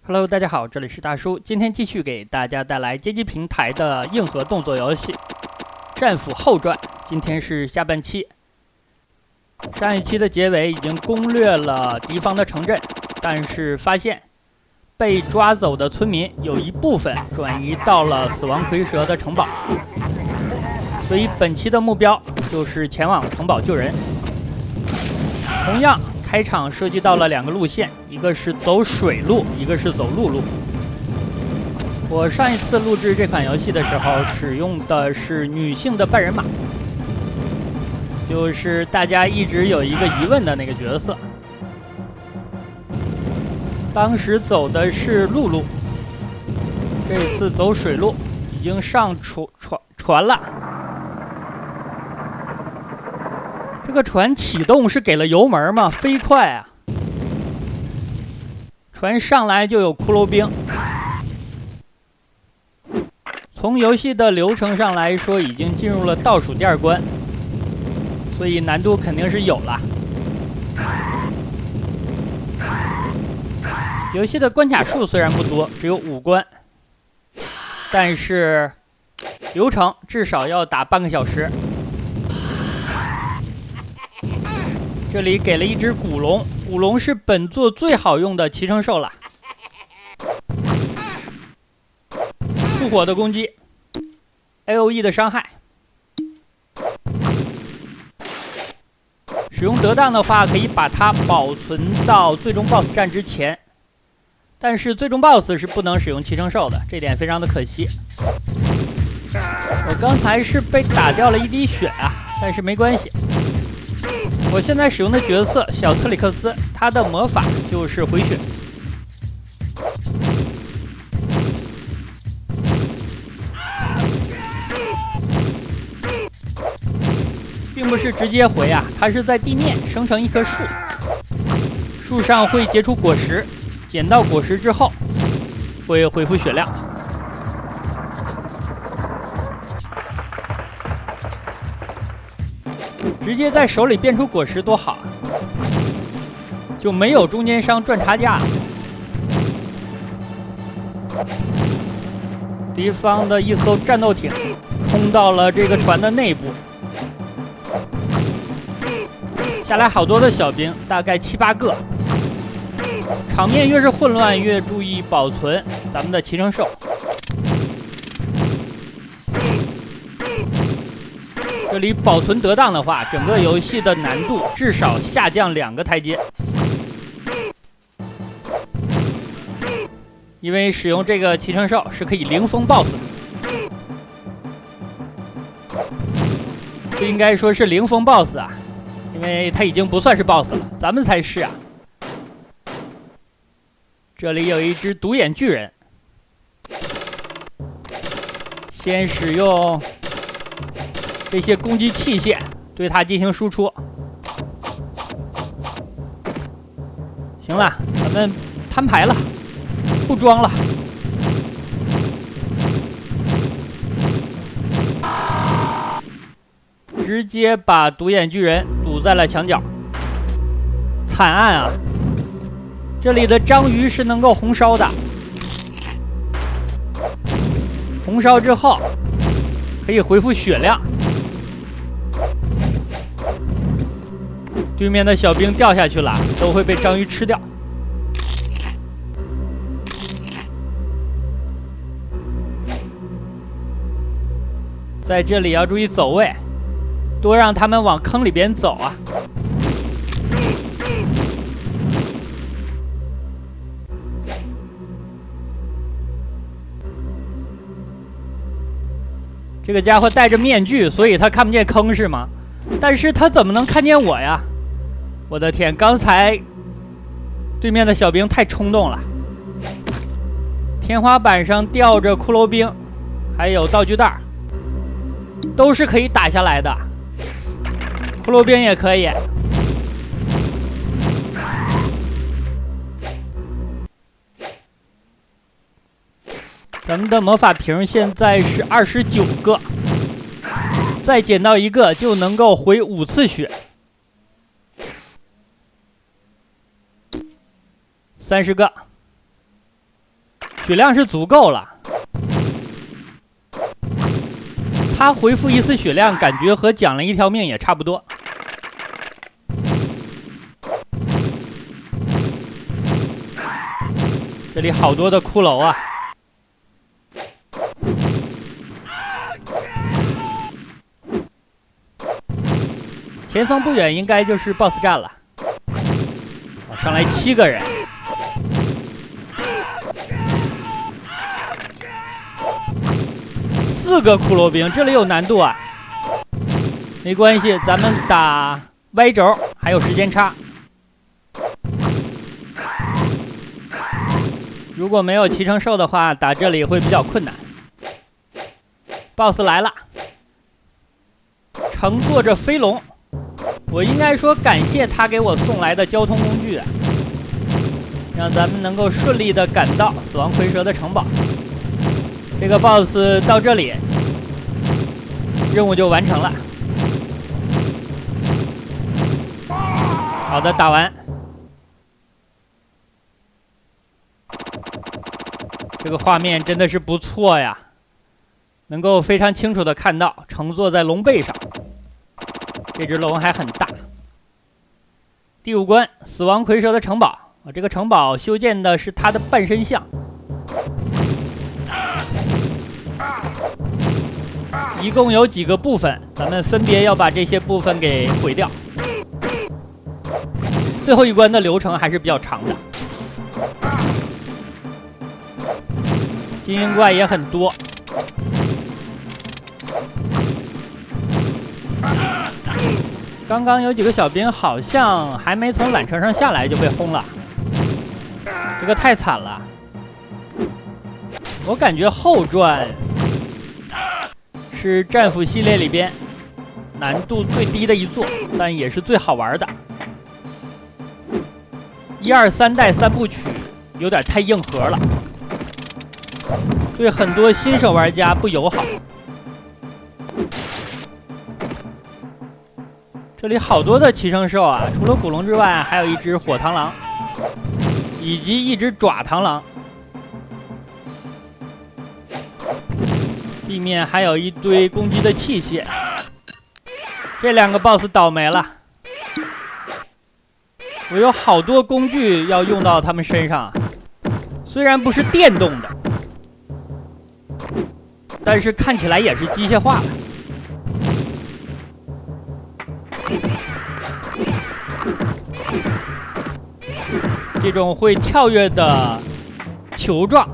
Hello， 大家好，这里是大叔，今天继续给大家带来街机平台的硬核动作游戏《战斧后传》。今天是下半期，上一期的结尾已经攻略了敌方的城镇，但是发现被抓走的村民有一部分转移到了死亡蝰蛇的城堡，所以本期的目标就是前往城堡救人。同样，开场涉及到了两个路线，一个是走水路，一个是走陆路。我上一次录制这款游戏的时候，使用的是女性的半人马，就是大家一直有一个疑问的那个角色。当时走的是陆路，这次走水路，已经上船了。这个船启动是给了油门吗？飞快啊！船上来就有骷髅兵。从游戏的流程上来说，已经进入了倒数第2关，所以难度肯定是有了。游戏的关卡数虽然不多，只有5关，但是流程至少要打半个小时。这里给了一只古龙，古龙是本作最好用的骑乘兽了。复活的攻击 ，AOE 的伤害，使用得当的话，可以把它保存到最终 BOSS 战之前。但是最终 BOSS 是不能使用骑乘兽的，这点非常的可惜。我刚才是被打掉了一滴血啊，但是没关系。我现在使用的角色小特里克斯，他的魔法就是回血。并不是直接回啊，它是在地面生成一棵树，树上会结出果实，捡到果实之后会恢复血量。直接在手里变出果实多好啊，就没有中间商赚差价了。敌方的一艘战斗艇冲到了这个船的内部，下来好多的小兵，大概7、8个。场面越是混乱，越注意保存咱们的骑乘兽。这里保存得当的话，整个游戏的难度至少下降2个台阶。因为使用这个骑乘兽是可以零封 BOSS 的，不应该说是零封 BOSS 啊，因为他已经不算是 BOSS 了，咱们才是啊。这里有一只独眼巨人，先使用这些攻击器械对它进行输出。行了，咱们摊牌了，不装了。直接把独眼巨人堵在了墙角，惨案啊！这里的章鱼是能够红烧的，红烧之后可以恢复血量。对面的小兵掉下去了，都会被章鱼吃掉。在这里要注意走位，多让他们往坑里边走啊。这个家伙戴着面具，所以他看不见坑是吗？但是他怎么能看见我呀？我的天，刚才对面的小兵太冲动了。天花板上吊着骷髅兵，还有道具袋，都是可以打下来的。骷髅兵也可以。咱们的魔法瓶现在是29个，再捡到一个就能够回5次血。30个，血量是足够了。他回复一次血量，感觉和奖了一条命也差不多。这里好多的骷髅啊！前方不远应该就是 BOSS 战了。上来7个人，4个骷髅兵，这里有难度啊。没关系，咱们打 Y 轴还有时间差。如果没有骑乘兽的话，打这里会比较困难。BOSS 来了，乘坐着飞龙，我应该说感谢他给我送来的交通工具啊，让咱们能够顺利的赶到死亡蝰蛇的城堡。这个 BOSS 到这里，任务就完成了。好的，打完。这个画面真的是不错呀，能够非常清楚的看到乘坐在龙背上，这只龙还很大。第5关，死亡蝰蛇的城堡。这个城堡修建的是它的半身像，一共有几个部分，咱们分别要把这些部分给毁掉。最后一关的流程还是比较长的。精英怪也很多，刚刚有几个小兵好像还没从缆车上下来就被轰了，这个太惨了。我感觉后传是战斧系列里边难度最低的一座，但也是最好玩的。1、2、3代3部曲有点太硬核了，对很多新手玩家不友好。这里好多的骑乘兽啊，除了古龙之外，还有一只火螳螂，以及一只爪螳螂。地面还有一堆攻击的器械。这2个 BOSS 倒霉了，我有好多工具要用到他们身上，虽然不是电动的，但是看起来也是机械化了。这种会跳跃的球状，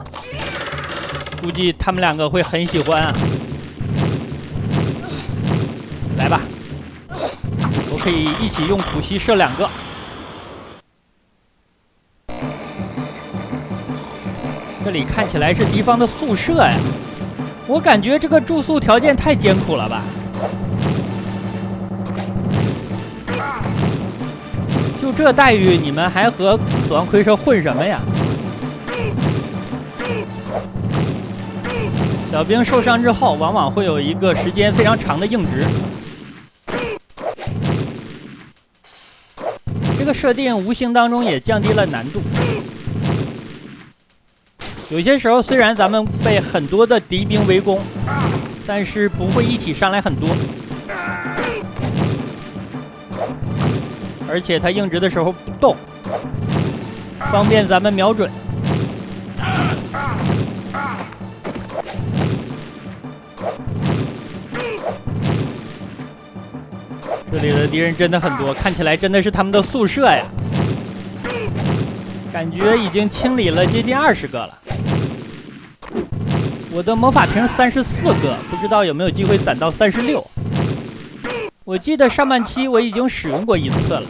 估计他们2个会很喜欢啊。来吧，我可以一起用吐息射2个。这里看起来是敌方的宿舍呀，我感觉这个住宿条件太艰苦了吧。就这待遇，你们还和死亡蝰蛇混什么呀？小兵受伤之后，往往会有一个时间非常长的硬直。这个设定无形当中也降低了难度。有些时候虽然咱们被很多的敌兵围攻，但是不会一起上来很多。而且它硬直的时候不动，方便咱们瞄准。这里的敌人真的很多，看起来真的是他们的宿舍呀。感觉已经清理了接近20个了。我的魔法瓶34个，不知道有没有机会攒到36。我记得上半期我已经使用过1次了。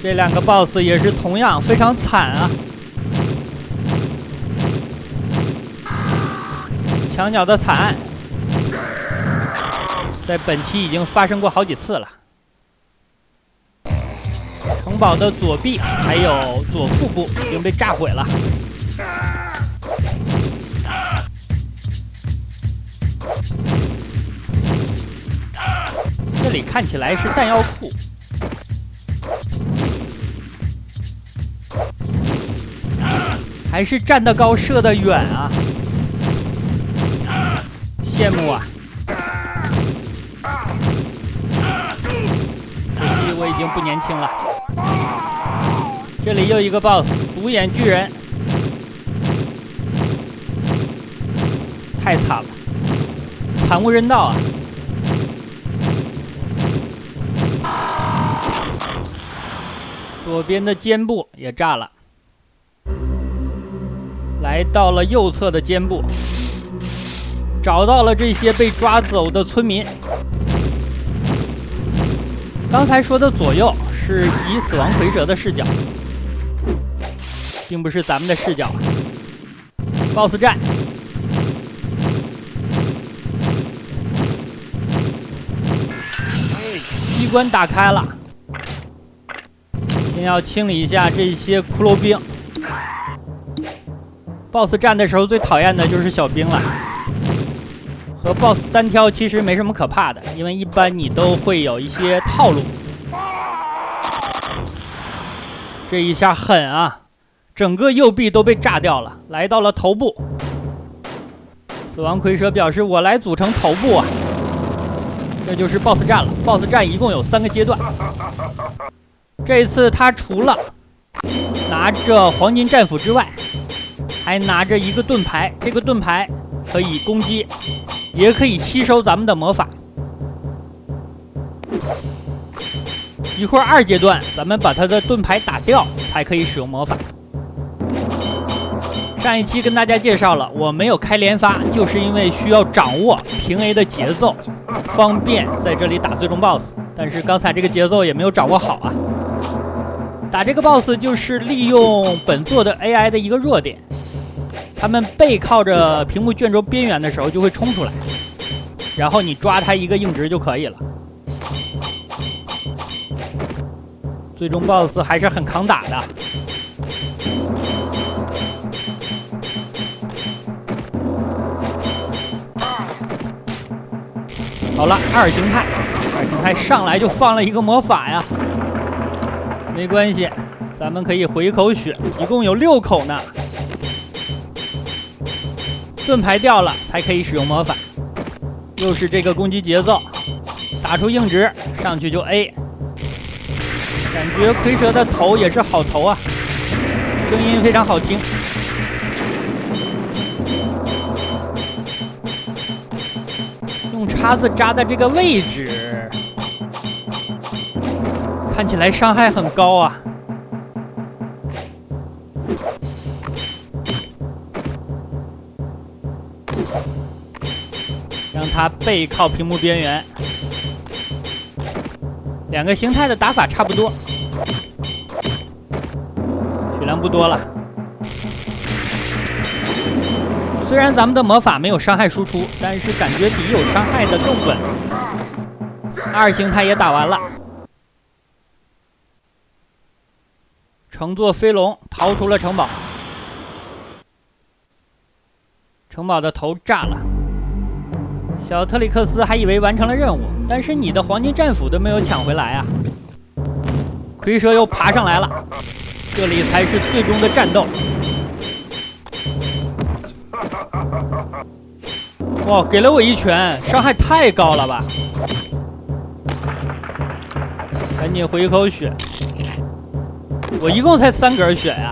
这2个 BOSS 也是同样非常惨啊！墙角的惨案，在本期已经发生过好几次了。城堡的左臂还有左腹部已经被炸毁了。这里看起来是弹药库，还是站得高射得远啊，羡慕啊！可惜我已经不年轻了。这里又一个 BOSS， 独眼巨人，太惨了，惨无人道啊！左边的肩部也炸了。来到了右侧的肩部，找到了这些被抓走的村民。刚才说的左右是以死亡蝰蛇的视角，并不是咱们的视角。BOSS 战，机关打开了，先要清理一下这些骷髅兵。BOSS 战的时候最讨厌的就是小兵了，和 BOSS 单挑其实没什么可怕的，因为一般你都会有一些套路。这一下狠啊，整个右臂都被炸掉了，来到了头部。死亡蝰蛇表示我来组成头部啊，这就是 BOSS 战了。BOSS 战一共有3个阶段，这一次他除了拿着黄金战斧之外，还拿着一个盾牌，这个盾牌可以攻击，也可以吸收咱们的魔法。一会儿2阶段，咱们把他的盾牌打掉，才可以使用魔法。上一期跟大家介绍了，我没有开连发，就是因为需要掌握平 A 的节奏，方便在这里打最终 BOSS。但是刚才这个节奏也没有掌握好啊。打这个 BOSS 就是利用本作的 AI 的一个弱点。他们背靠着屏幕卷轴边缘的时候就会冲出来，然后你抓它一个硬直就可以了。最终 BOSS 还是很抗打的。好了，2形态上来就放了一个魔法呀，没关系，咱们可以回一口血，一共有6口呢。盾牌掉了才可以使用魔法，又是这个攻击节奏，打出硬直上去就 A， 感觉蝰蛇的头也是好头啊，声音非常好听。用叉子扎的这个位置，看起来伤害很高啊。让他背靠屏幕边缘，2个形态的打法差不多，血量不多了。虽然咱们的魔法没有伤害输出，但是感觉比有伤害的更稳。2形态也打完了，乘坐飞龙逃出了城堡，城堡的头炸了。小特里克斯还以为完成了任务，但是你的黄金战斧都没有抢回来啊！蝰蛇又爬上来了，这里才是最终的战斗。哇，给了我一拳，伤害太高了吧！赶紧回一口血，我一共才3格血呀，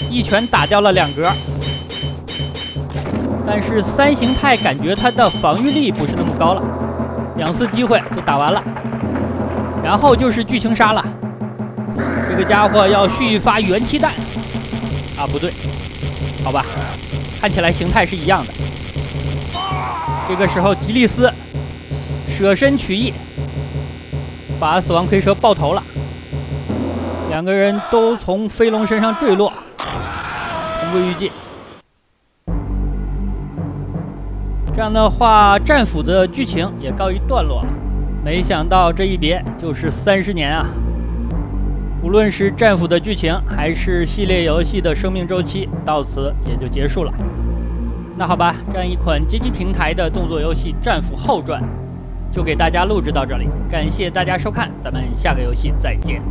一拳打掉了2格。但是3形态感觉它的防御力不是那么高了，2次机会就打完了，然后就是剧情杀了。这个家伙要续一发元气弹啊，不对，好吧，看起来形态是一样的。这个时候吉利斯舍身取义，把死亡蝰蛇爆头了，2个人都从飞龙身上坠落，同归于尽。这样的话，战斧的剧情也告一段落了。没想到这一别就是30年啊！无论是战斧的剧情，还是系列游戏的生命周期，到此也就结束了。那好吧，这样一款街机平台的动作游戏《战斧后传》就给大家录制到这里，感谢大家收看，咱们下个游戏再见。